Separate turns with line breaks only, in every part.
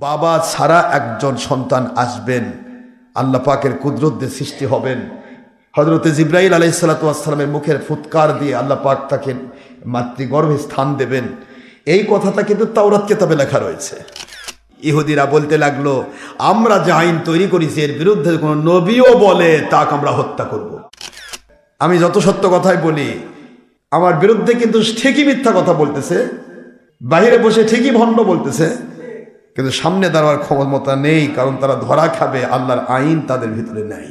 বাবা ছাড়া একজন সন্তান আসবেন, আল্লাহ পাকের কুদরত দিয়ে সৃষ্টি হবেন। হযরতে জিবরাইল আলাইহিস সালাতু ওয়াস সালামের মুখের ফুৎকার দিয়ে আল্লাহ পাক তাকে মাতৃগর্ভে স্থান দেবেন। এই কথাটা কিন্তু তাওরাত কিতাবে লেখা রয়েছে। ইহুদিরা বলতে লাগলো, আমরা যে আইন তৈরি করেছি এর বিরুদ্ধে কোনো নবীও বলে তাকে আমরা হত্যা করব। আমি যত সত্য কথাই বলি, আমার বিরুদ্ধে কিন্তু ঠিকই মিথ্যা কথা বলতেছে, বাহিরে বসে ঠিকই ভণ্ড বলতেছে, কিন্তু সামনে দাঁড়াবার ক্ষমতা নেই, কারণ তারা ধরা খাবে, আল্লাহর আইন তাদের ভিতরে নাই।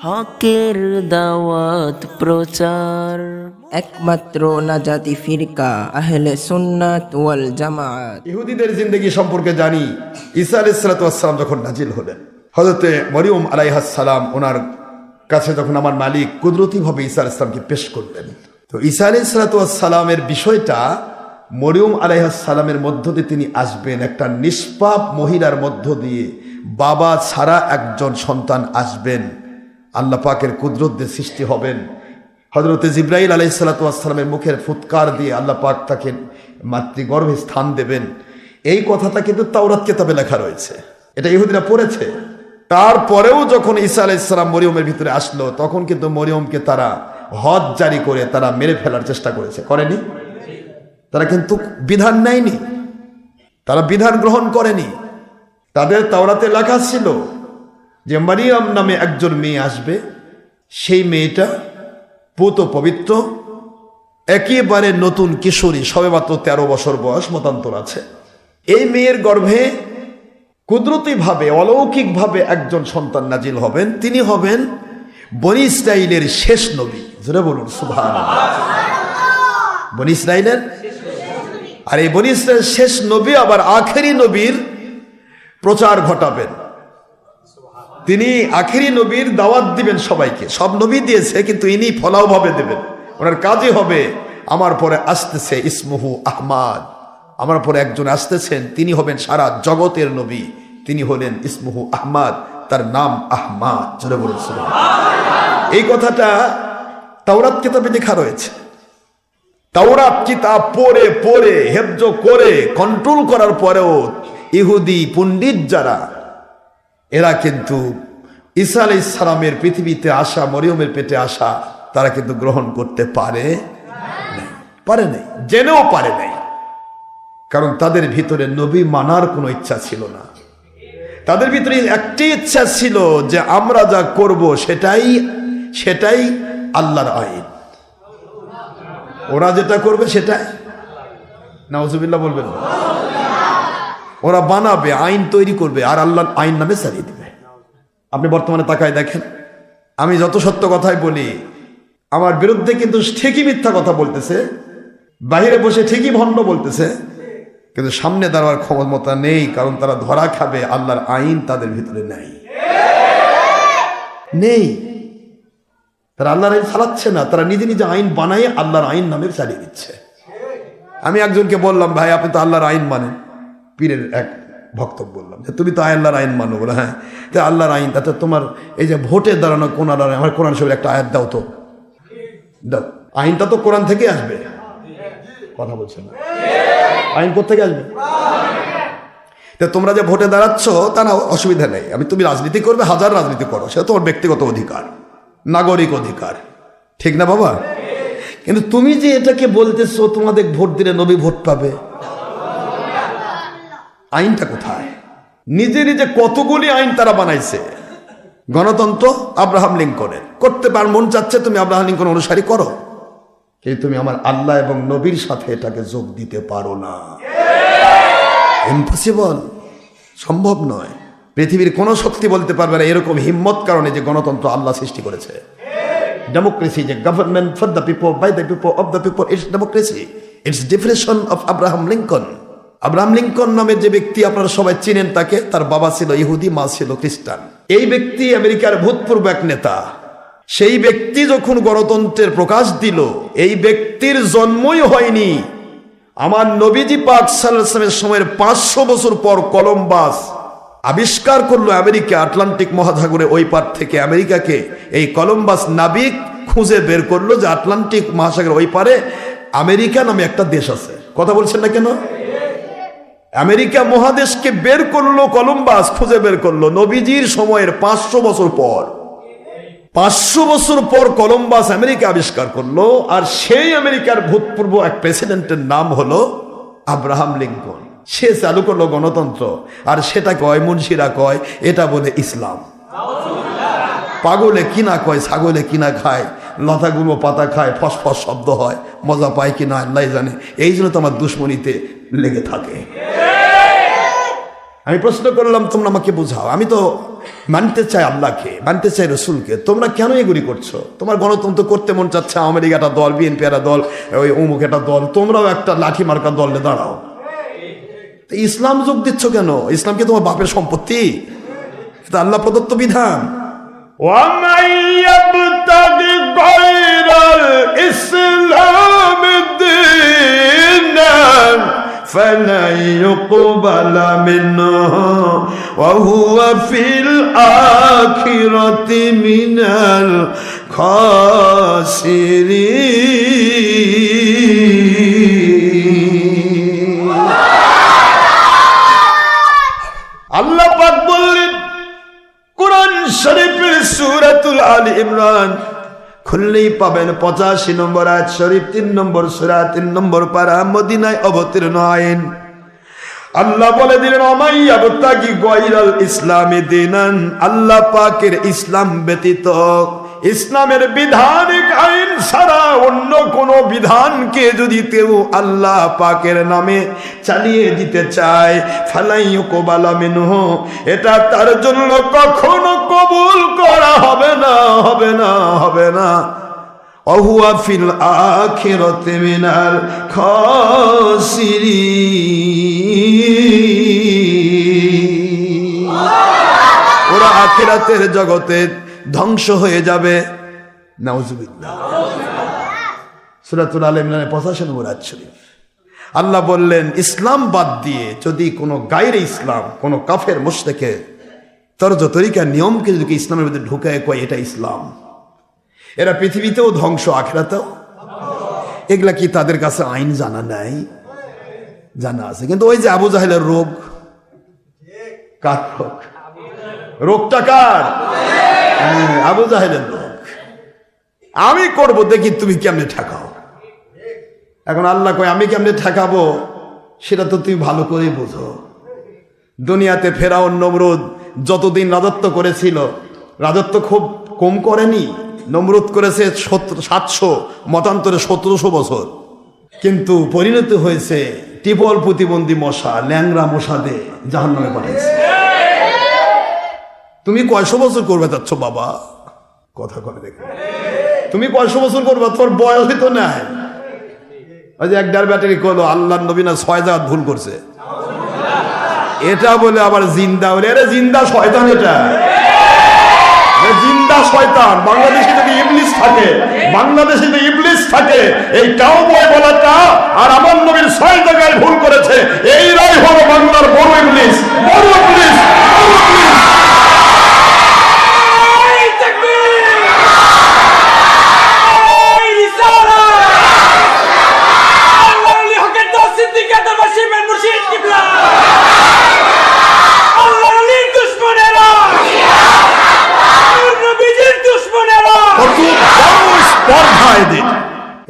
হকের দাওয়াত প্রচার,
একমাত্র নাজাতি ফিরকা আহলে সুন্নাত ওয়াল জামাত।
ইহুদিদের জিন্দেগি সম্পর্কে জানি। ঈসা আলাইহিস সালাতু ওয়াস সালাম যখন নাজিল হলেন, হযরতে মরিয়ম আলাইহাস সালাম ওনার কাছে যখন আমার মালিক কুদরতিভাবে ঈসা আলাইহিস সালামকে পেশ করলেন, তো ঈসা আলাইহিস সালাতু ওয়াস সালামের বিষয়টা মরিয়ম আলাইহাস সালামের মধ্য দিয়ে তিনি আসবেন, একটা নিষ্পাপ মহিলার মধ্য দিয়ে বাবা ছাড়া একজন সন্তান আসবেন, আল্লাহ পাকের কুদরত দিয়ে সৃষ্টি হবেন। হযরতে জিবরাইল আলাইহিস সালাতু ওয়াস সালামের মুখের ফুৎকার দিয়ে আল্লাহ পাক তাকে মাতৃগর্ভে স্থান দেবেন। এই কথাটা কিন্তু তাওরাত কিতাবে লেখা রয়েছে, এটা ইহুদিরা পড়েছে। তারপরেও যখন ঈসা আলাইহিস সালাম মরিয়মের ভিতরে আসলো, তখন কিন্তু মরিয়মকে তারা হদ জারি করে তারা মেরে ফেলার চেষ্টা করেছে, করেনি? তারা কিন্তু বিধান নেয়নি, তারা বিধান গ্রহণ করেনি। তাদের তাওরাতে লেখা ছিল যে মারিয়াম নামে একজন মেয়ে আসবে, সেই মেয়েটা পুত পবিত্র, একেবারে নতুন কিশোরী, সবেমাত্র 13 বছর বয়স, মতান্তর আছে। এই মেয়ের গর্ভে কুদরতিভাবে অলৌকিকভাবে একজন সন্তান নাজিল হবেন, তিনি হবেন বনি ইসরাইলের শেষ নবী। জোরে বলুন সুবহানাল্লাহ। বনি ইসরাইলের, আর এই বনি ইসরাইলের শেষ নবী আবার আখেরি নবীর প্রচার ঘটাবেন। তিনি আখেরি নবীর দাওয়াত দিবেন সবাইকে। সব নবী দিয়েছে, কিন্তু ইনি ফলাও ভাবে দেবেন। ওনার কাজই হবে, আমার পরে আসতেছে ইসমুহু আহমাদ, আমার পরে একজন আসতেছেন, তিনি হবেন সারা জগতের নবী, তিনি হলেন ইসমুহু আহমাদ, তার নাম আহমাদ। জোরে বলুন সুবহানাল্লাহ। এই কথাটা তাওরাত কিতাবে লেখা রয়েছে। তাওরাত কিতাব পড়ে পড়ে হেফজ করে কন্ট্রোল করার পরেও ইহুদি পণ্ডিত যারা, এরা কিন্তু ঈসা আলাইহিস সালামের পৃথিবীতে আসা, মরিয়মের পেটে আসা, তারা কিন্তু গ্রহণ করতে পারে নাই, জেনেও পারে নাই। কারণ তাদের ভিতরে নবী মানার কোনো ইচ্ছা ছিল না। তাদের ভিতরে একটি ইচ্ছা ছিল যে আমরা যা করব সেটাই আল্লাহর আইন, ওরা যেটা করবে সেটাই। নাউজুবিল্লাহ বলবেন না। ওরা বানাবে, আইন তৈরি করবে, আর আল্লাহর আইন নামে চালিয়ে দিবে। আপনি বর্তমানে তাকায় দেখেন, আমি যত সত্য কথাই বলি, আমার বিরুদ্ধে কিন্তু ঠিকই মিথ্যা কথা বলতেছে, বাহিরে বসে ঠিকই ভণ্ড বলতেছে, কিন্তু সামনে দাঁড়াবার ক্ষমতা নেই, কারণ তারা ধরা খাবে, আল্লাহর আইন তাদের ভিতরে নেই। তারা আল্লাহর আইন চালাচ্ছে না, তারা নিজে নিজে আইন বানায় আল্লাহর আইন নামে চালিয়ে দিচ্ছে। আমি একজনকে বললাম, ভাই আপনি তো আল্লাহর আইন মানেন, পীরের এক ভক্ত বললাম যে তুমি তো আল্লাহর আইন মানো। বলে হ্যাঁ, তো আল্লাহর আইন, তাতে তোমার এই যে ভোটে দাঁড়ানো কোন আল্লাহর, আমার কোরআন শরীফের একটা আয়াত দাও তো, দাও। আইনটা তো কোরআন থেকে আসবে, কথা বলছেন না? আইন কোথেকে আসবে? তা তোমরা যে ভোটে দাঁড়াচ্ছ তা না, অসুবিধা নেই, তুমি রাজনীতি করবে, হাজার রাজনীতি করো, সেটা তোমার ব্যক্তিগত অধিকার, নাগরিক অধিকার, ঠিক না বাবা? কিন্তু তুমি যে এটাকে বলতেছো তোমাদের ভোট দিলে নবী ভোট পাবে, আইনটা কোথায়? নিজে নিজে কতগুলি আইন তারা বানাইছে। গণতন্ত্র আব্রাহাম লিঙ্কনের, করতে পার, মন চাচ্ছে তুমি আব্রাহাম লিঙ্কন অনুসারী করো, কিন্তু তুমি আমার আল্লাহ এবং নবীর সাথে এটাকে যোগ দিতে পারো না। ইম্পসিবল, সম্ভব নয়। পৃথিবীর কোন শক্তি বলতে পারবে না এরকম হিম্মত কারণে যে গণতন্ত্র আল্লাহ সৃষ্টি করেছে। ডেমোক্রেসি, যে government for the people, by the people, of the people, it's democracy, it's definition of Abraham Lincoln. Abraham Lincoln নামের যে ব্যক্তি আপনারা সবাই চিনেন তাকে, তার বাবা ছিল ইহুদি, মা ছিল খ্রিস্টান। এই ব্যক্তি আমেরিকার ভূতপূর্ব এক নেতা। সেই ব্যক্তি যখন গণতন্ত্রের প্রকাশ দিল, এই ব্যক্তির জন্মই হয়নি আমার নবীজি পাক সাল্লাল্লাহু আলাইহি ওয়াসাল্লামের সময়ের 500 বছর পর কলম্বাস আবিষ্কার করলো আমেরিকা, আটলান্টিক মহাসাগরে ওই পার থেকে আমেরিকাকে এই কলম্বাস নাবিক খুঁজে বের করলো যে আটলান্টিক মহাসাগরের ওই পারে আমেরিকা নামে একটা দেশ আছে। কথা বলছেন না কেন? আমেরিকা মহাদেশকে বের করলো কলম্বাস, খুঁজে বের করলো নবীজির সময়ের 500 বছর পর। 500 বছর পর কলম্বাস আমেরিকা আবিষ্কার করলো। আর সেই আমেরিকার ভূতপূর্ব এক প্রেসিডেন্টের নাম হলো আব্রাহাম লিঙ্কন। সে চালু করলো গণতন্ত্র, আর সেটা কয় মুন্সিরা কয় এটা বলে ইসলাম। পাগলে কিনা কয় ছাগলে কিনা খায়, লতাগুলো পাতা খায়, ফসফস শব্দ হয়, মজা পায় কিনা আল্লাহ জানে। এই জন্য তো আমার দুশ্মনীতে লেগে থাকে। আমি প্রশ্ন করলাম, তোমরা আমাকে বুঝাও। আমি তো মানতে চাই আল্লাহকে, মানতে চাই রসুলকে, তোমরা কেন এগুলি করছো? তোমার গণতন্ত্র করতে মন চাচ্ছে, আওয়ামী লীগ একটা দল, বিএনপি একটা দল, ওই অমুক একটা দল, তোমরাও একটা লাঠি মার্কা দলে দাঁড়াও। ইসলাম যোগ দিচ্ছ কেন? ইসলাম কি তোমার বাপের সম্পত্তি? এটা আল্লাহ প্রদত্ত বিধান। وَمَن يَبْتَغِ غَيْرَ الْإِسْلَامِ دِينًا فَلَن يُقْبَلَ مِنْهُ وَهُوَ فِي الْآخِرَةِ مِنَ الْخَاسِرِينَ। আল্লাহ পাক বললেন কুরআন শরীফের সূরাতুল আলে ইমরান খুললেই পাবেন 85 নম্বর আয়াত শরীফ, 3 নম্বর সূরা, 3 নম্বর পারা, মদিনায় অবতীর্ণ আইন। আল্লাহ বলে দিলেন ওমাইয়াবতাগি গায়রাল ইসলামি দীনান, আল্লাহ পাকের ইসলাম ব্যতীত, ইসলামের বিধানিক আইন ছাড়া অন্য কোন বিধানকে যদি কেউ আল্লাহ পাকের নামে চালিয়ে দিতে চায়, ফালাই ইউকবালা মিনহু, এটা তার জন্য কখনো কবুল করা হবে না, হবে না, হবে না। ওহুয়া ফিল আখিরাতি মিনাল খাসিরিন, ওরা আখিরাতের জগতে ধ্বংস হয়ে যাবে। নাউজুবিল্লাহ। সূরাতুল আলে ইমরানের 85 নম্বর আয়াত শরীফ। আল্লাহ বললেন ইসলাম বাদ দিয়ে যদি কোনো গায়রে ইসলাম, কোনো কাফের মুশরিকে তরজ তরিকা নিয়মকে যদি ইসলামের মধ্যে ঢুকায় কয় এটা ইসলাম, এরা পৃথিবীতেও ধ্বংস, আখিরাতেও। এগুলা কি তাদের কাছে আইন জানা নাই? জানা আছে। কিন্তু ওই যে আবু জাহেলের রোগ, কার রোগ? রোগটা কার? আবু জাহেলের রোগ। আমি করব, দেখি তুমি কেমনে ঠেকাও। এখন আল্লাহ কয় আমি কেমনে ঠেকাবো সেটা তো তুমি ভালো করে বোঝো। দুনিয়াতে ফেরাউন নমরুদ যতদিন রাজত্ব করেছিল, রাজত্ব খুব কম করেনি। নমরুদ করেছে 700, মতান্তরে 1700 বছর, কিন্তু পরিণত হয়েছে টিপল প্রতিবন্ধী মশা, ল্যাংরা মশা দিয়ে জাহান্নামে পাঠাইছে। তুমি কয়শো বছর করবে চাচ্ছ বাবা? কথা করে দেখো, তুমি কয়শো বছর করবে? তোর বয়সই তো নাই। ওই যে এক ডার ব্যাটারি করলো আল্লাহ নবী না 6 জায়গা ভুল করছে, এটা বলে আবার জিন্দা বলে। আরে জিন্দা শয়তান, এটা জিন্দা শয়তান। বাংলাদেশে যদি ইবলিস থাকে, বাংলাদেশে যদি ইবলিস থাকে, এই কাউ বয় বলাটা আর আমার নবীর 6 জায়গায় ভুল করেছে, এইরাই হলো বাংলার বড় ইবলিস, বড় ইবলিস, বড় ইবলিস।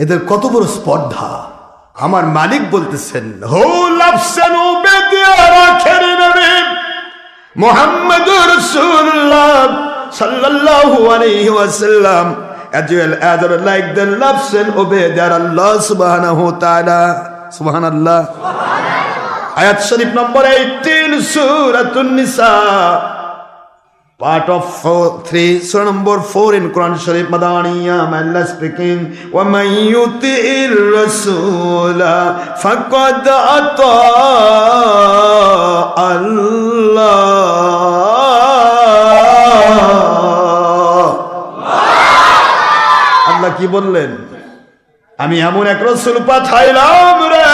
এদের কত বড় স্পর্ধা। আমার মালিক বলতেছেন হো লাফসান উবেদিয়ার আখেরি নবী মুহাম্মদুর রাসূলুল্লাহ সাল্লাল্লাহু আলাইহি ওয়াসাল্লাম as well as like the loves and obey their Allah subhanahu wa ta'ala. Subhanallah. Ayat Sharif number 18 Suratul Nisa, part of 3, surah number 4 in Quran Sharif Madaniya. Allah speaking, wa man yuti'ir rasula faqad ata Allah. আল্লাহ কি বললেন? আমি এমন এক রাসূল পাঠাইলাম রে,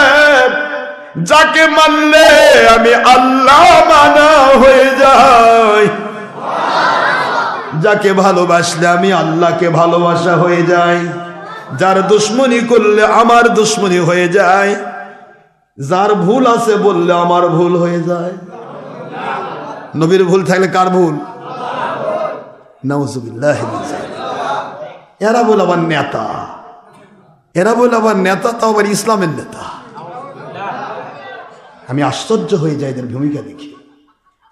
যাকে মানলে আমি আল্লাহ মানা হয়ে যাই, যাকে ভালোবাসলে আমি আল্লাহকে ভালোবাসা হয়ে যায়, যার দুশ্মনী করলে আমার দুশ্মনী হয়ে যায়। যার ভুল আছে বললে আমার ভুল হয়ে যায়। নবীর ভুল থাকলে কার ভুল? নাউজুবিল্লাহ। এরা বলে আবার নেতা, এরা বলে আবার নেতা, তাও আবার ইসলামের নেতা। আমি আশ্চর্য হয়ে যাই এদের ভূমিকা দেখি।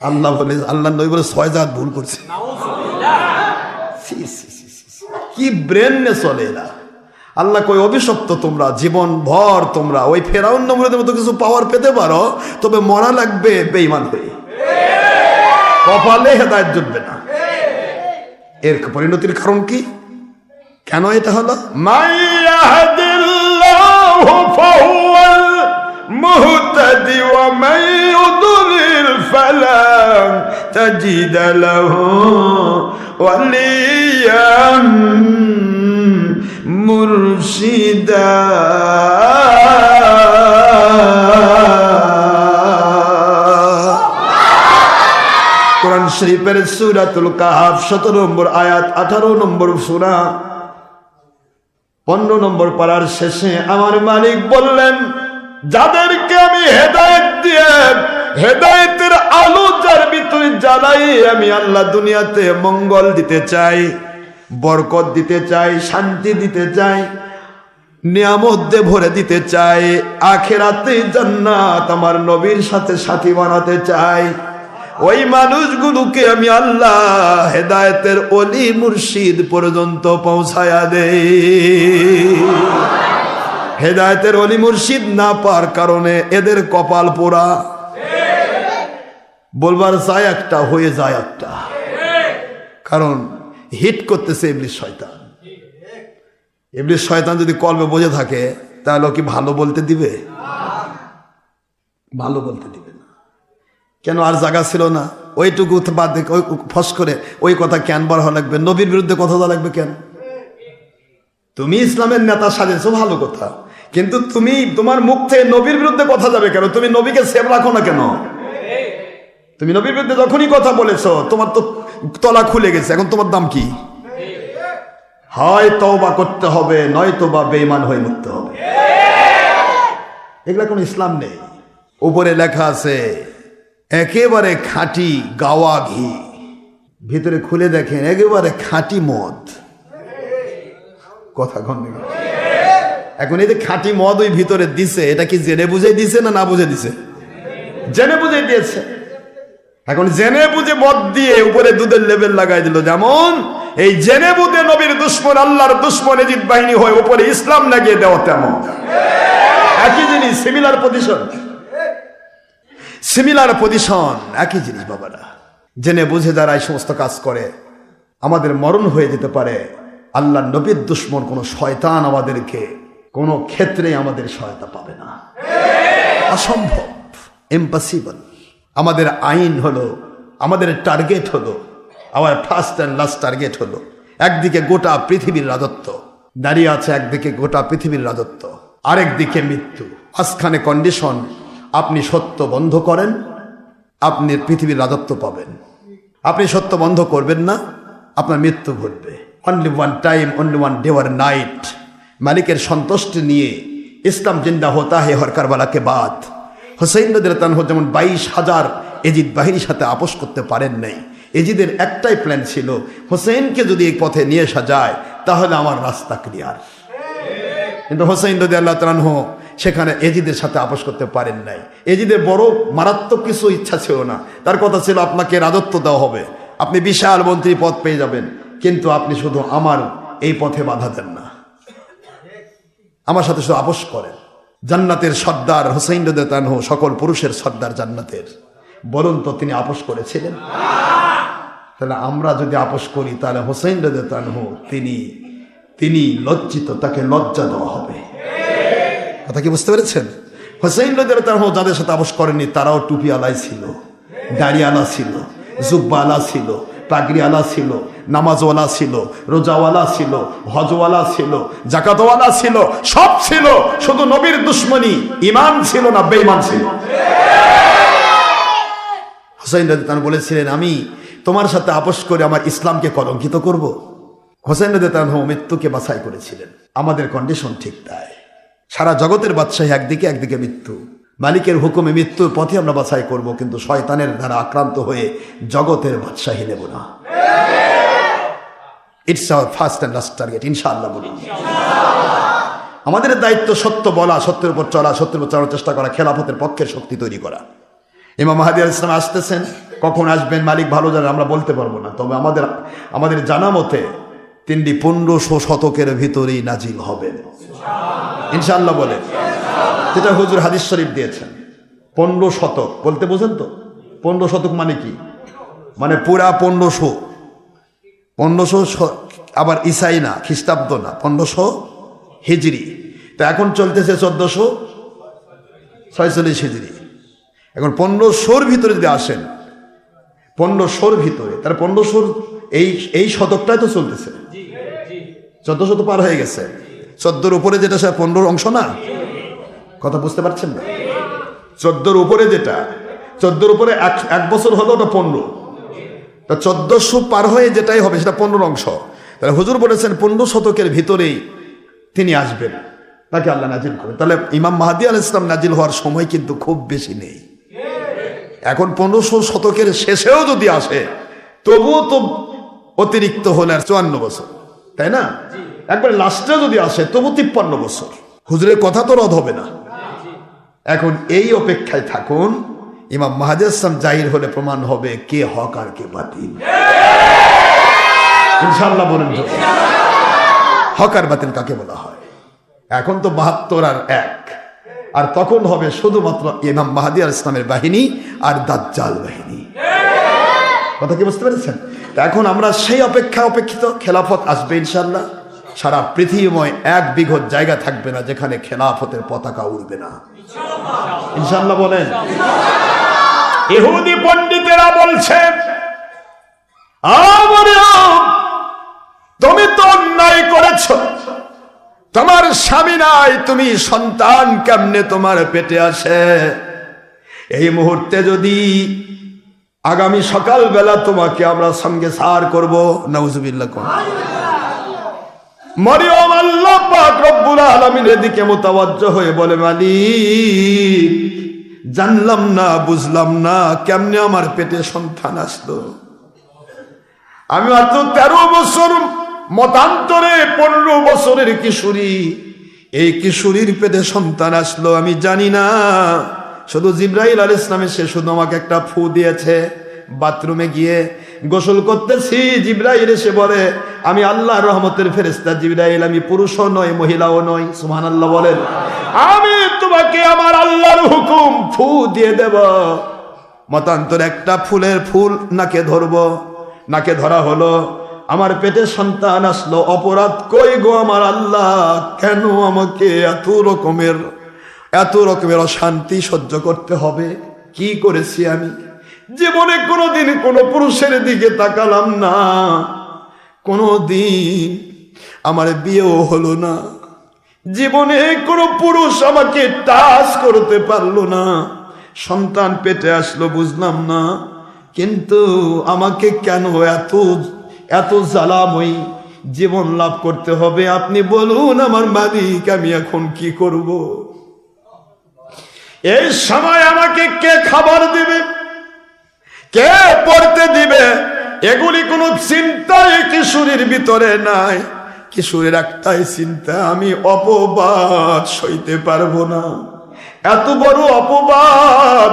আল্লাহ বলে, আল্লাহ নবী বলে 6 জাত ভুল করছে। কি ব্রেন নে চলে এরা। আল্লাহ কই অভিশপ্ত তোমরা, জীবন ভর তোমরা ওই ফেরাউন নমরুদের মতো কিছু পাওয়ার পেতে পারো, তবে মরা লাগবে বেঈমান হয়ে, কপালে হেদায়েত জুটবে না। এর পরিণতির কারণ কি? কেন এটা হলো? মাইয়াহদিল্লাহু ফাহুয়াল মুহতাদি ওয়া মান ইউদ্লিল ফালান তাজিদ লাহু ওয়ালিয়ান মুরশিদা। কোরআন শরীফের সূরাতুল কাহফ 17 নম্বর আয়াত, 18 নম্বর সূরা 15 নম্বর পারার শেষে আমার মালিক বললেন, যাদেরকে আমি হেদায়েত দিয়ে হেদায়েতের আলো যার ভিতরে জ্বালাই, আমি আল্লাহ দুনিয়াতে মঙ্গল দিতে চাই, বরকত দিতে চাই, শান্তি দিতে চাই, নিয়ামত দিয়ে ভরে দিতে চাই, আখিরাতে জান্নাত আমার নবীর সাথে সাথী বানাতে চাই। ওই মানুষগুলোকে আমি আল্লাহ হেদায়েতের ওলি মুর্শিদ পর্যন্ত পৌঁছায়া দেই। হেদায়েতের ওলি মুর্শিদ না পাওয়ার কারণে এদের কপাল পোড়া। বলবার চাই একটা, হয়ে যায় একটা। কারণ হিট করতেছে ইবলিস শয়তান। ইবলিস শয়তান যদি কলবে বসে থাকে তাহলে কি ভালো বলতে দিবে? ভালো বলতে দিবে না। কেন? আর জায়গা ছিল না। ওইটুকু বাদ ওই ফস করে ওই কথা কেন বার হওয়া লাগবে? নবীর বিরুদ্ধে কথা বলা লাগবে কেন? তুমি ইসলামের নেতা সাজেছো, ভালো কথা, কিন্তু তুমি তোমার মুখ থেকে নবীর বিরুদ্ধে কথা যাবে কেন? তুমি নবীকে সেভ রাখো না কেন? তুমি নবীর বিরুদ্ধে যখনই কথা বলেছো তোমার তো তলা খুলে গেছে। এখন তোমার দাম কি? হয় তওবা করতে হবে, নয়তো বা বেঈমান হয়ে মরতে হবে। এগুলা কোনো ইসলাম নেই। উপরে লেখা আছে একেবারে খাঁটি গাওয়া ঘি, ভিতরে খুলে দেখেন একেবারে খাঁটি মদ। কথা কন। এখন এই যে খাঁটি মদ ওই ভিতরে দিছে, এটা কি জেনে বুঝে দিছে না না বুঝে দিছে? জেনে বুঝে দিয়েছে। এখন জেনে বুঝে মদ দিয়ে উপরে দুধের লেভেল লাগাই দিল। যেমন এই জেনে বুঝে নবীর দুশ্মন আল্লাহর দুশ্মন এজিদ বাহিনী হয়ে উপরে ইসলাম লাগিয়ে দেওয়া, তেমন একই জিনিস, সিমিলার পজিশন, সিমিলার পজিশন, একই জিনিস বাবারা। জেনে বুঝে যারা এই সমস্ত কাজ করে আমাদের মরণ হয়ে যেতে পারে। আল্লাহ নবীর দুশ্মন কোন শয়তান আমাদেরকে কোনো ক্ষেত্রে আমাদের সহায়তা পাবে না, অসম্ভব, ইম্পসিবল। আমাদের আইন হলো, আমাদের টার্গেট হলো, আমার ফার্স্ট অ্যান্ড লাস্ট টার্গেট হলো, একদিকে গোটা পৃথিবীর রাজত্ব দাঁড়িয়ে আছে, একদিকে গোটা পৃথিবীর রাজত্ব, আরেকদিকে মৃত্যু। মাঝখানে কন্ডিশন, আপনি সত্য বন্ধ করেন, আপনি পৃথিবীর রাজত্ব পাবেন। আপনি সত্য বন্ধ করবেন না, আপনার মৃত্যু ঘটবে। Only one time, only one day আর নাইট। মালিকের সন্তুষ্টি নিয়ে ইসলাম জিন্দা হতা হে হর কারবালাকে বাদ। হুসাইন রাদিয়াল্লাহু আনহু যেমন 22,000 এজিদ বাহিনীর সাথে আপোষ করতে পারেন নাই। এজিদের একটাই প্ল্যান ছিল, হুসাইনকে যদি এই পথে নিয়ে আসা যায় তাহলে আমার রাস্তা ক্লিয়ার। কিন্তু হুসাইন রাদিয়াল্লাহু আনহু সেখানে এজিদের সাথে আপোষ করতে পারেন নাই। এজিদের বড় মারাত্মক কিছু ইচ্ছা ছিল না। তার কথা ছিল আপনাকে রাজত্ব দেওয়া হবে, আপনি বিশাল মন্ত্রী পদ পেয়ে যাবেন, কিন্তু আপনি শুধু আমার এই পথে বাধা দেন না, আমার সাথে শুধু আপোষ করেন। জান্নাতের সর্দার হুসাইন রাদিয়াল্লাহু আনহু, সকল পুরুষের সর্দার জান্নাতের, বলুন তো তিনি আপোষ করেছিলেন? তাহলে আমরা যদি আপোষ করি তাহলে হুসাইন রাদিয়াল্লাহু আনহু তিনি লজ্জিত, তাকে লজ্জা দেওয়া হবে। কথা কি বুঝতে পেরেছেন? হুসাইন রাদিয়াল্লাহু আনহু যাদের সাথে আপোষ করেননি তারাও টুপি আলাই ছিল, দাড়ি আলা ছিল, জুব্বা আলা ছিল, পাগড়ি আলা ছিল, নামাজওয়ালা ছিল, রোজাওয়ালা ছিল, হজওয়ালা ছিল, জাকাতওয়ালা ছিল, সব ছিল, শুধু নবীর দুশ্মনী ঈমান ছিল না, বেঈমান ছিল। হুসাইন রাদিয়াল্লাহু আনহু বলেছিলেন, আমি তোমার সাথে আপোষ করে আমার ইসলামকে কলঙ্কিত করব। হুসাইন রাদিয়াল্লাহু আনহু মৃত্যুকে বাছাই করেছিলেন। আমাদের কন্ডিশন ঠিক তাই। সারা জগতের বাদশাহী একদিকে, একদিকে মৃত্যু। মালিকের হুকুমে মৃত্যুর পথে আমরা বাছাই করব, কিন্তু শয়তানের দ্বারা আক্রান্ত হয়ে জগতের বাদশাহী নেব না। It's our first and last target, ইনশাআল্লাহ বলুন। আমাদের দায়িত্ব সত্য বলা, সত্যের উপর চলা, সত্যের উপর চলার চেষ্টা করা, খেলাফতের পক্ষের শক্তি তৈরি করা। ইমাম মাহদী আলাইহিস সালাম আসতেছেন, কখন আসবেন মালিক ভালো জানেন, আমরা বলতে পারবো না। তবে আমাদের জানা মতে তিনি 1500 শতকের ভিতরেই নাজিল হবেন ইনশাআল্লাহ বলে, যেটা হুজুর হাদিস শরীফ দিয়েছেন। 15 শতক বলতে বোঝেন তো? 15 শতক মানে কি? মানে পুরা 1500 আবার ইসাই না, খ্রিস্টাব্দ না, 1500 হিজরি। তো এখন চলতেছে 1446 হিজরি। এখন 1500-র ভিতরে যদি আসেন, 1500-র ভিতরে, তার 1500 এই শতকটাই তো চলতেছে। 1400 তো পার হয়ে গেছে। 14-র উপরে যেটা সে 15-র অংশ না, কথা বুঝতে পারছেন না? 14-র উপরে যেটা, 14-র উপরে এক বছর হলো ওটা 15, তা 1400 পার হয়ে যেটাই হবে সেটা 15-র অংশ। তাহলে হুজুর বলেছেন 15 শতকের ভিতরেই তিনি আসবেন, তাকে আল্লাহ নাজিল করেন। তাহলে ইমাম মাহদী আলাইহিস সালাম নাজিল হওয়ার সময় কিন্তু খুব বেশি নেই। এখন 1500 শতকের শেষেও যদি আসে, তবুও তো অতিরিক্ত হলে আর 54 বছর, তাই না? একবার লাস্টে যদি আসে তবু 53 বছর। হুজুরের কথা তো রদ হবে না। এখন এই অপেক্ষায় থাকুন, ইমাম মাহদী আলাইহিস সালাম জাহির হলে প্রমাণ হবে কে হক আর কে বাতিল। ইনশাআল্লাহ বলেন তো, হক আর বাতিল কাকে বলা হয়? এখন তো 72 আর 1, আর তখন হবে শুধুমাত্র ইমাম মাহদী আলাইহিস সালামের বাহিনী আর দাজ্জাল বাহিনী। কথা কি বুঝতে পেরেছেন? এখন আমরা সেই অপেক্ষিত খেলাফত আসবে ইনশাআল্লাহ। সারা পৃথিবীময় 1 বিঘত জায়গা থাকবে না যেখানে খেলাফতের পতাকা উড়বে না ইনশাআল্লাহ বলেন। ইহুদি পণ্ডিতেরা বলছে, তুমি তো অন্যায় করেছ, তোমার স্বামী নাই, তুমি সন্তান কেমনে তোমার পেটে আসে? এই মুহূর্তে যদি আগামী সকালবেলা তোমাকে আমরা সঙ্গে সার করব, নাউজুবিল্লাহ। মরিয়ম আল্লাহ পাক রব্বুল আলামিনের দিকে মুতাওয়াজ্জহ হয়ে বলে, মালিক জানলাম না, বুঝলাম না কেমনে আমার পেটে সন্তান আসলো। আমি মাত্র 13 বছর, মতান্তরে 15 বছরের কিশোরী, এই কিশোরীর পেটে সন্তান আসলো আমি জানি না। শুধু জিবরাইল আলাইহিস সালাম সে শুধু আমাকে একটা ফু দিয়েছে। বাথরুমে গিয়ে গোসল করতেছি, জিবরাইল এসে বলে, আমি আল্লাহর রহমতের ফেরেশতা জিবরাইল, আমি পুরুষও নয় মহিলাও নয়। সুবহানাল্লাহ বলেন। আমি তোমাকে আমার আল্লাহর হুকুম ফু দিয়ে দেব। মতান্তর একটা ফুলের ফুল নাকে ধরবো, নাকে ধরা হলো, আমার পেটে সন্তান আসলো। অপরাধ কই গো আমার আল্লাহ, কেন আমাকে এত রকমের অশান্তি সহ্য করতে হবে? কি করেছি আমি? জীবনে কোনোদিন কোনো পুরুষের দিকে তাকালাম না, কোনোদিন আমার বিয়েও হলো না, জীবনে কোনো পুরুষ আমাকে টাচ করতে পারলো না। সন্তান পেটে আসলো বুঝলাম না, কিন্তু আমাকে কেন এত জ্বালাময়ী জীবন লাভ করতে হবে? আপনি বলুন আমার মালিক, আমি এখন কি করব? এই সময় আমাকে কে খাবার দিবে, কে পড়তে দিবে? এগুলি কোনো চিন্তাই কিশোরীর ভিতরে নাই। কিশোরীর একটাই চিন্তা, আমি অপবাদ সইতে পারবো না। এত বড় অপবাদ,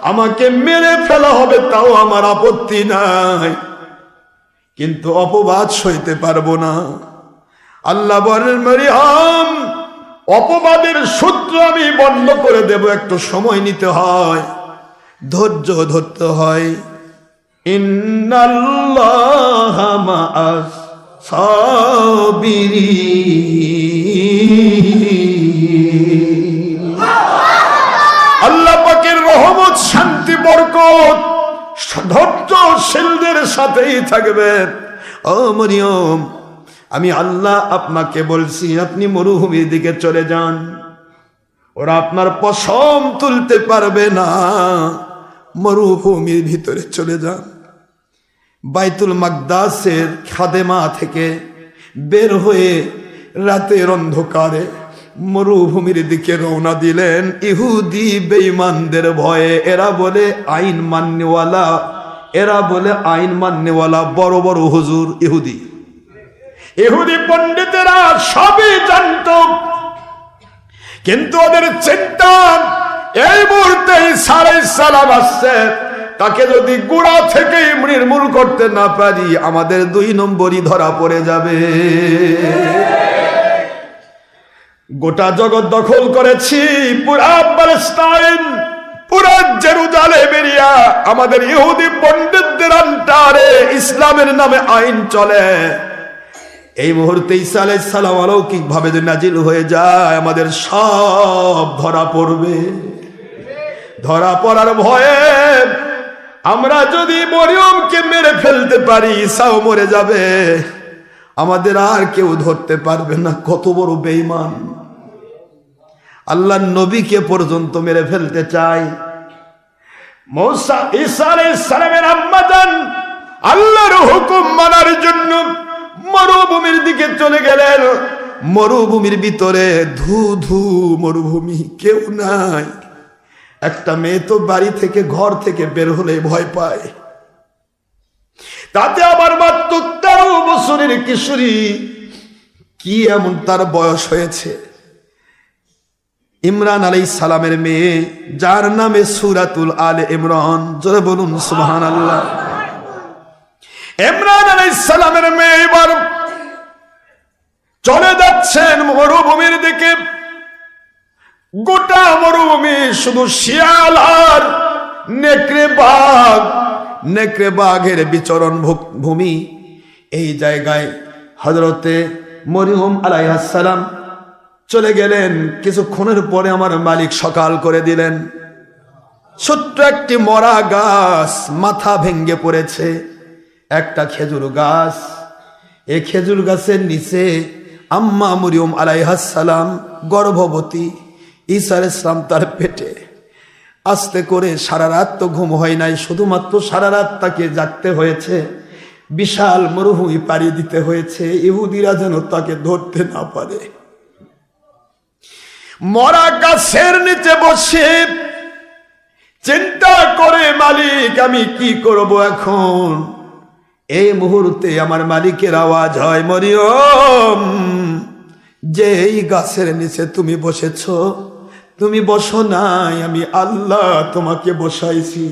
আমাকে মেরে ফেলা হবে তাও আমার আপত্তি নাই, কিন্তু অপবাদ সইতে পারবো না। আল্লাহ বলেন, মরিয়ম অপবাদের সূত্র আমি বন্ধ করে দেব, একটু সময় নিতে হয়, ধৈর্য ধরতে হয়। ইন্নাল্লাহা মা'আস সাবিরিন। আল্লাহ পাকের রহমত, শান্তি, বরকত ধৈর্যশীলদের সাথেই থাকবেন। ও মরিয়ম, আমি আল্লাহ আপনাকে বলছি, আপনি মরুভূমির দিকে চলে যান, ওরা আপনার পশম তুলতে পারবে না। মরুভূমির ভিতরে চলে যান, বাইতুল মাকদাসের খাদেমা থেকে বের হয়ে রাতের অন্ধকারে মরুভূমির দিকে রওনা দিলেন ইহুদি বেঈমানদের ভয়ে। এরা বলে আইন মাননেওয়ালা, এরা বলে আইন মাননেওয়ালা বড় বড় হুজুর। ইহুদি পণ্ডিতেরা সবই জানত, কিন্তু ওদের চিন্তা এই মুহূর্তে ঈসা আলাইহিস সালাম আসছে, তাকে যদি গোড়া থেকে নির্মূল করতে না পারি আমাদের 2 নম্বরই ধরা পড়ে যাবে। গোটা জগৎ দখল করেছি, পুরা প্যালেস্টাইন, পুরা জেরুজালেম এরিয়া আমাদের ইহুদি পণ্ডিতদের আন্ডারে ইসলামের নামে আইন চলে। এই মুহূর্তে ঈসা আলাইহিস সালাম অলৌকিক ভাবে যদি নাজিল হয়ে যায় আমাদের সব ধরা পড়বে। ধরা পড়ার ভয়ে আমরা যদি মরিয়মকে মেরে ফেলতে পারি ঈসাও মরে যাবে, আমাদের আর কেউ ধরতে পারবে না। কত বড় বেঈমান! আল্লাহর নবীকে পর্যন্ত মেরে ফেলতে চায়। ঈসা আলাইহিস সালামের আম্মা জান আল্লাহর হুকুম মানার জন্য মরুভূমির দিকে চলে গেলেন। মরুভূমির ভিতরে ধু ধু মরুভূমি, কেউ নাই। একটা মেয়ে তো বাড়ি থেকে ঘর থেকে বের হলে ভয় পায়, তাতে আবার মাত্র 13 বছরের কিশোরী। কি এমন তার বয়স হয়েছে? ইমরান আলাইহিস সালামের মেয়ে, যার নামে সূরাতুল আলে ইমরান। জোরে বলুন সুবহানাল্লাহ। ইমরান আলাইহিস সালামের মেয়ে এবার চলে যাচ্ছেন মরুভূমির দিকে। গোটা মরুভূমি শুধু শিয়াল আর নেকড়ে বাঘের বিচরণ ভূমি। এই জায়গায় হযরতে মরিয়ম আলাইহিস সালাম চলে গেলেন। কিছুক্ষণের পরে আমার মালিক সকাল করে দিলেন। ছোট্ট একটি মরা গাছ মাথা ভেঙে পড়েছে, একটা খেজুর গাছ। এই খেজুর গাছের নিচে আম্মা মরিয়ম আলাইহিস সালাম গর্ভবতী, ঈসা আলাইহিস সালাম তার পেটে। আস্তে করে সারা রাত তো ঘুম হয় নাই, শুধুমাত্র সারা রাত তাকে জাগতে হয়েছে। বিশাল মরুভূমি পাড়ি দিতে হয়েছে, ইহুদিরা যেন তাকে ধরতে না পারে। মরা গাছের নিচে বসে চিন্তা করে, মালিক আমি কি করব এখন? এই মুহূর্তে আমার মালিকের আওয়াজ হয়, মরিয়ম, যে এই গাছের নিচে তুমি বসেছ, তুমি বসো নাই, আমি আল্লাহ তোমাকে বসাইছি।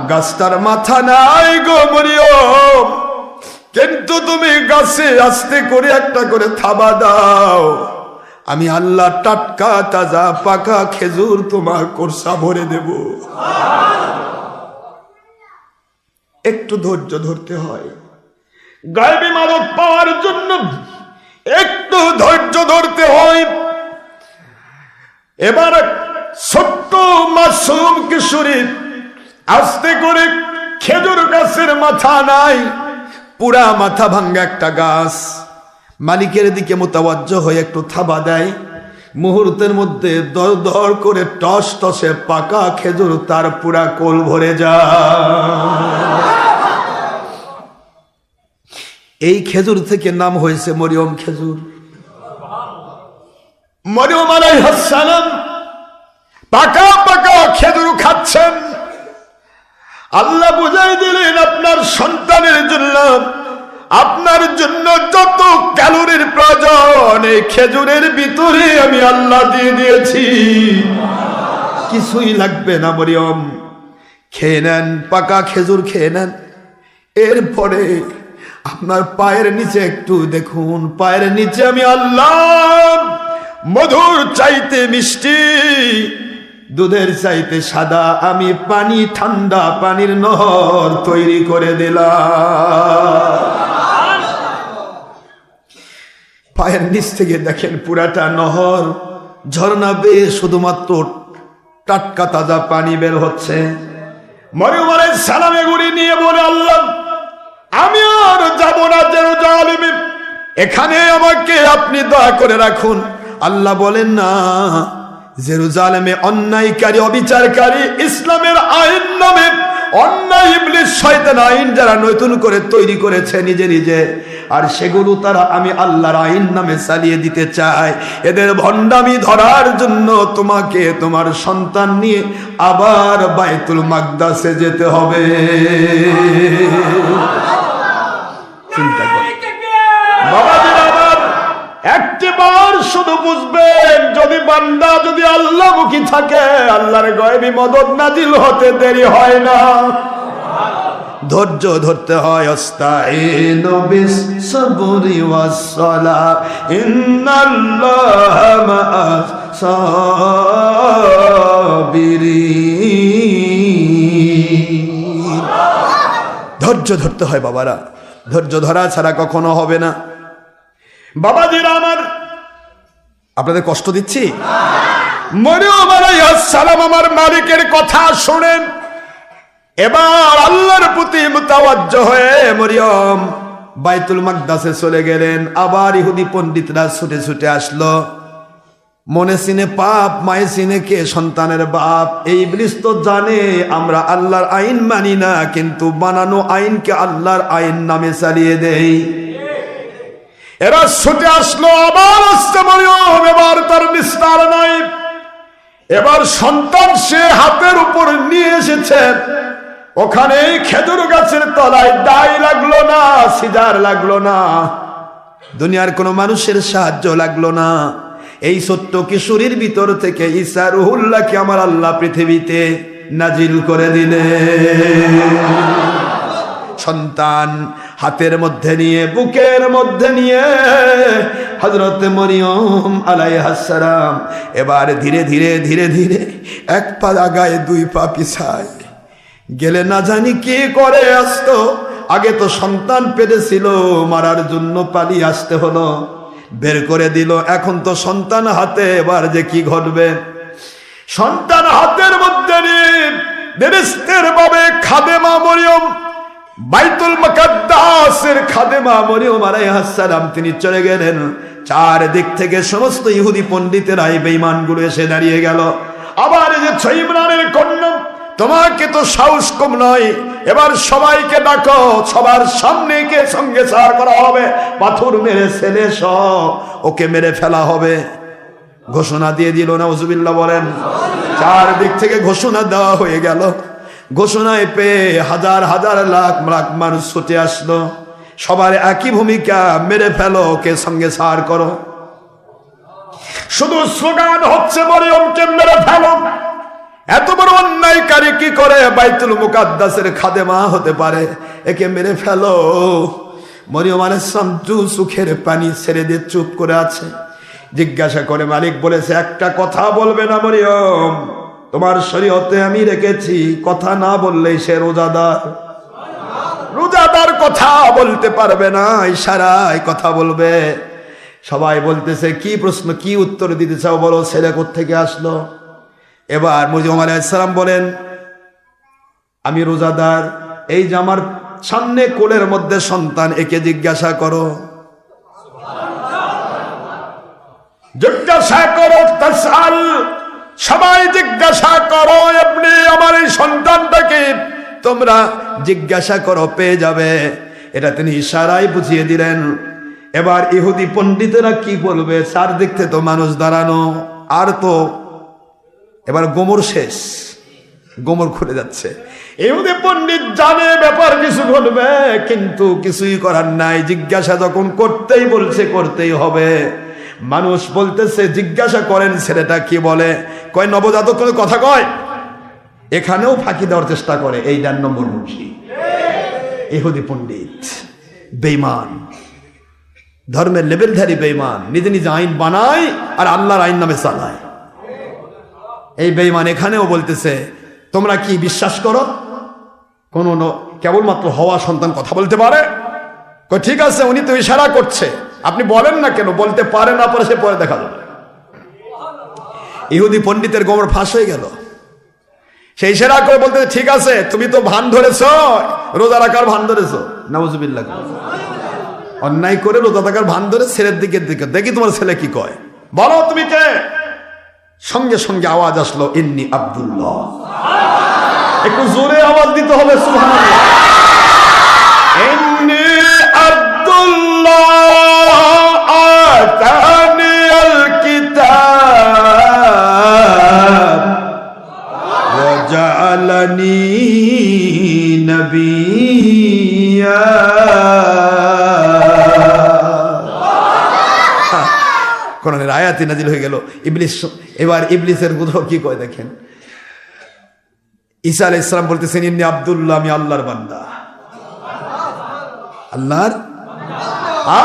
গাছটার মাথা নাই গো মরিয়ম, কিন্তু তুমি গাছে আস্তে করে একটা করে থাবা দাও, আমি আল্লাহ টাটকা তাজা পাকা খেজুর তোমার কোর্সা ভরে দেব। একটু ধৈর্য ধরতে হয়, গায়েবী মাদক পাওয়ার জন্য একটু ধৈর্য ধরতে হয়। এবার ছোট্ট মাসুম কিশোরী আস্তে করে, খেজুর গাছের মাথা নাই, পুরা মাথা ভাঙ্গা একটা গাছ, মালিকের দিকে মোতাবজ্জহ হয়ে একটু থাবা দেয়। মুহূর্তের মধ্যে দর দর করে টস টসে পাকা খেজুর তার পুরা কোল ভরে যায়। এই খেজুর থেকে নাম হয়েছে মরিয়ম খেজুর। মরিয়ম আলাইহিস সালাম পাকা পাকা খেজুর খাচ্ছেন। আল্লাহ বুঝাই দিলেন, আপনার সন্তানের জন্য, আপনার জন্য যত ক্যালোরির প্রয়োজন এই খেজুরের ভিতরে আমি আল্লাহ দিয়ে দিয়েছি, কিছুই লাগবে না। মরিয়ম খেয়ে নেন, পাকা খেজুর খেয়ে নেন। এরপরে আপনার পায়ের নিচে একটু দেখুন, পায়ের নিচে আমি আল্লাহ মধুর চাইতে মিষ্টি, দুধের চাইতে সাদা আমি পানি, ঠান্ডা পানির নহর তৈরি করে দিলাম। পায়ের নিচ থেকে দেখেন পুরাটা নহর, ঝর্ণা বেয়ে শুধুমাত্র টাটকা তাজা পানি বের হচ্ছে। মরিয়ম আলাইহিস সালাম এগুলি নিয়ে বলে, আল্লাহ আমি আর যাব না জেরুজালেমে, এখানে আমাকে আপনি দয়া করে রাখুন। আল্লাহ বলেন, না, জেরুজালেমে অন্যায়কারী অবিচারকারী ইসলামের আইন নামে অন্যায় ইবলিস শয়তান আইন যারা নতুন করে তৈরি করেছে নিজে নিজে, আর সেগুলো তারা আমি আল্লাহর আইন নামে চালিয়ে দিতে চায়। এদের ভণ্ডামি ধরার জন্য তোমাকে তোমার সন্তান নিয়ে আবার বাইতুল মাকদাসে যেতে হবে। চিন্তা করে বাবাজিরা আমার, একটিবার শুধু বুঝবেন, যদি বান্দা যদি আল্লাহমুখী থাকে, আল্লাহর গায়বী মদদ নাজিল হতে দেরি হয় না। ধৈর্য ধরতে হয়। আস্তাইনু বিস-সাবরি ওয়াস-সালাহ ইন্নাল্লাহা মা'আস সাবিরিন। ধৈর্য ধরতে হয় বাবারা, ধৈর্য ধরা ছাড়া কখনো হবে না। বাবাজিরা আমার, আপনাদের কষ্ট দিচ্ছি? মরিয়ম আলাইহিস সালাম আমার মালিকের কথা শুনেন, এবার আল্লাহর প্রতি মুতাওয়াজ্জহ হয়ে মরিয়ম বাইতুল মাকদাসে চলে গেলেন। আবার ইহুদি পণ্ডিতরা ছুটে ছুটে আসলো। মনে সিনে পাপ, মায়ে সিনে কে সন্তানের বাপ। এই ইবলিস তো জানে আমরা আল্লাহর আইন মানি না, কিন্তু বানানো আইনকে আল্লাহর আইন নামে চালিয়ে দেই। এরা ছুটে আসলো, আবার আসছে মরিয়ম। এবার তার নিস্তার নাই, এবার সন্তান সে হাতের উপর নিয়ে এসেছে। ওখানে খেজুর গাছের তলায় দাই লাগলো না, সিজার লাগলো না, দুনিয়ার কোনো মানুষের সাহায্য লাগলো না। এই ছোট্ট কিশোরীর ভিতর থেকে ঈসা রুহুল্লাহকে আমার আল্লাহ পৃথিবীতে নাজিল করে দিলেন। সন্তান হাতের মধ্যে নিয়ে, বুকের মধ্যে নিয়ে হযরত মরিয়ম আলাইহিস সালাম এবার ধীরে ধীরে ধীরে ধীরে এক পা আগায় দুই পা পিছায় গেলে না জানি কি করে আসতো। আগে তো সন্তান পেরেছিল, মারার জন্য পালিয়ে আসতে হলো, বের করে দিল। এখন তো সন্তান হাতে, এবার যে কি ঘটবে। সন্তান হাতের মধ্যে নিয়ে বেরেস্তের ভাবে খাদেমা মরিয়ম, বাইতুল মুকাদ্দাসের খাদেমা মরিয়ম আলাইহিস সালাম তিনি চলে গেলেন। চারদিক থেকে সমস্ত ইহুদি পণ্ডিতেরা, এই বেঈমানগুলো এসে দাঁড়িয়ে গেল। আবার এই যে ইমরানের কন্যা, তোমাকে তো সাহস কম নয়, এবার সবাইকে ডাকো, সবার সামনে কে সঙ্গে সার করা হবে, পাথর মেরে ছেলে সহ ওকে মেরে ফেলা হবে। ঘোষণা দিয়ে দিল, নাউজুবিল্লাহ বলেন। চারদিক থেকে ঘোষণা দেওয়া হয়ে গেল। ঘোষণায় পেয়ে হাজার হাজার লাখ লাখ মানুষ ছুটে আসলো। সবার একই ভূমিকা, মেরে ফেলো, ওকে সঙ্গে সার করো। শুধু স্লোগান হচ্ছে মরিয়মকে মেরে ফেলো। এত বড় অন্যায়কারী কি করে বাইতুল মুকাদ্দাসের খাদেমা হতে পারে? একে মেরে ফেলো। মরিয়ম আলাইহিস সালাম চোখের পানি ছেড়ে দিয়ে চুপ করে আছে। জিজ্ঞাসা করে, মালিক বলেছে একটা কথা বলবে না মরিয়ম, তোমার শরীয়তে আমি রেখেছি কথা না বললেই সে রোজাদার। রোজাদার কথা বলতে পারবে না, ইশারায় কথা বলবে। সবাই বলতেছে কি প্রশ্ন, কি উত্তর দিতে চাও বলো, ছেলে কোত্থেকে আসলো? এবার মরিয়ম আলাইহিস সালাম বলেন, আমি রোজাদার। এই যে আমার সামনে কোলের মধ্যে সন্তান, একে জিজ্ঞাসা করো, জিজ্ঞাসা করো, তাসাল, সবাই জিজ্ঞাসা করো, এমনি আমার এই সন্তানটাকে তোমরা জিজ্ঞাসা করো, পেয়ে যাবে। এটা তিনি ইশারায় বুঝিয়ে দিলেন। এবার ইহুদি পণ্ডিতেরা কি বলবে? চারদিক থেকে তো মানুষ দাঁড়ানো, আর তো এবার গোমর শেষ, গোমর খুলে যাচ্ছে। ইহুদি পণ্ডিত জানে ব্যাপার কিছু ঘটবে, কিন্তু কিছুই করার নাই। জিজ্ঞাসা যখন করতেই বলছে, করতেই হবে। মানুষ বলতেছে জিজ্ঞাসা করেন ছেলেটা কি বলে। কয় নবজাতক কোনো কথা কয়, এখানেও ফাঁকি দেওয়ার চেষ্টা করে। এই 4 নম্বর মুন্সি ইহুদি পণ্ডিত, বেঈমান, ধর্মের লেবেলধারী বেঈমান, নিজে নিজে আইন বানায় আর আল্লাহর আইন নামে চালায়। এই বেঈমান এখানেও বলতেছে তোমরা কি বিশ্বাস করো কোন কেবলমাত্র হওয়া সন্তান কথা বলতে পারে? ঠিক আছে, উনি তো ইশারা করছে, আপনি বলেন না কেন? বলতে পারে না পারে সে পরে দেখা যাবে। ইহুদি পণ্ডিতের গোমর ফাঁস হয়ে গেল। সেই ইশারা করে বলতে, ঠিক আছে তুমি তো ভান ধরেছ, রোজা রাখার ভান ধরেছ। নাউজুবিল্লাহ, অন্যায় করে রোজা রাখার ভান ধরে ছেলের দিকে দেখি তোমার ছেলে কি কয়, বলো তুমি কে? সঙ্গে সঙ্গে আওয়াজ আসলো, ইন্নি আব্দুল্লাহ। একটু জোরে আওয়াজ দিতে হবে সুবহানাল্লাহ। ইন্নী আব্দুল্লাহ আতানিয়াল কিতাব ওয়া জাআলানি নবিয়্যা। কোরআনের আয়াতে নাজিল হয়ে গেল। ইবলিস, এবার ইবলিসের গুধ কি কয় দেখেন। ঈসা আলাইহিস সালাম বলতেছেন ইন্নী আব্দুল্লাহ, আমি আল্লাহর বান্দা। আল্লাহর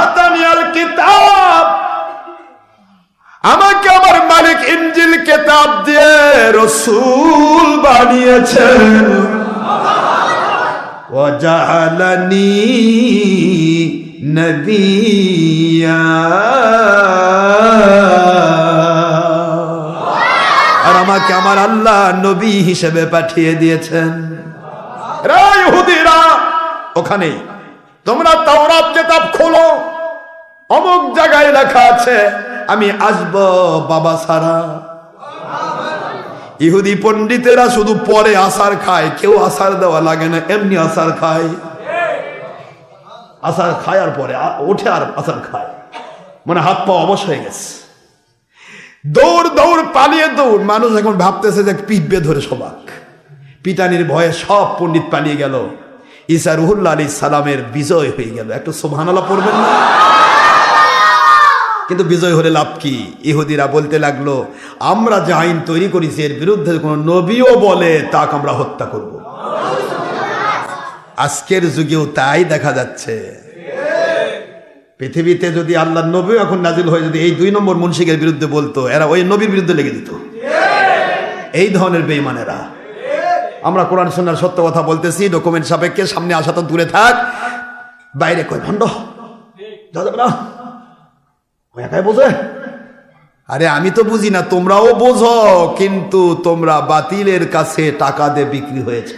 আতানিয়াল কিতাব, আমাকে আমার মালিক ইনজিল কিতাব দিয়ে রাসূল বানিয়েছেন। ওয়া জাআলানি নবিয়্যা, আর আমাকে আমার আল্লাহ নবী হিসেবে পাঠিয়ে দিয়েছেন। রে ইহুদিরা, ওখানে তোমরা তাওরাত কিতাব খোলো, অমুক জায়গায় লেখা আছে আমি আসব বাবা ছাড়া। ইহুদি পণ্ডিতেরা শুধু পরে আসার খায়, কেউ আসার দেওয়া লাগে না, এমনি আসার খায়। আসার খায় আর পরে ওঠে আর আসার খায়, মানে হাত পা অবশ হয়ে গেছে। দৌড় দৌড় পালিয়ে দৌড়। মানুষ এখন ভাবতেছে যে পিটবে ধরে সবাক, পিটানির ভয়ে সব পণ্ডিত পালিয়ে গেল। ঈসা রুহুল্লাহ আলাইহিস সালামের বিজয় হয়ে গেল। একটু সুবহানাল্লাহ পড়বেন না? কিন্তু বিজয় হলে লাভ কি? ইহুদিরা বলতে লাগলো আমরা যে আইন তৈরি করেছি এর বিরুদ্ধে কোন নবীও বলে তাকে আমরা হত্যা করব। আজকের যুগেও তাই দেখা যাচ্ছে। পৃথিবীতে যদি আল্লাহর নবী এখন নাজিল হয়ে যদি এই 2 নম্বর মুনশিকের বিরুদ্ধে বলতো, এরা ওই নবীর বিরুদ্ধে লেগে দিত। এই ধরনের বেঈমানেরা। আমরা কোরআন সুন্নাহর সত্য কথা বলতেছি, ডকুমেন্ট সাপেক্ষে, সামনে আসা তো দূরে থাক, বাইরে কই ভণ্ড যা যাবে না, একাই বোঝে। আরে আমি তো বুঝি না, তোমরাও বোঝো, কিন্তু তোমরা বাতিলের কাছে টাকা দিয়ে বিক্রি হয়েছ।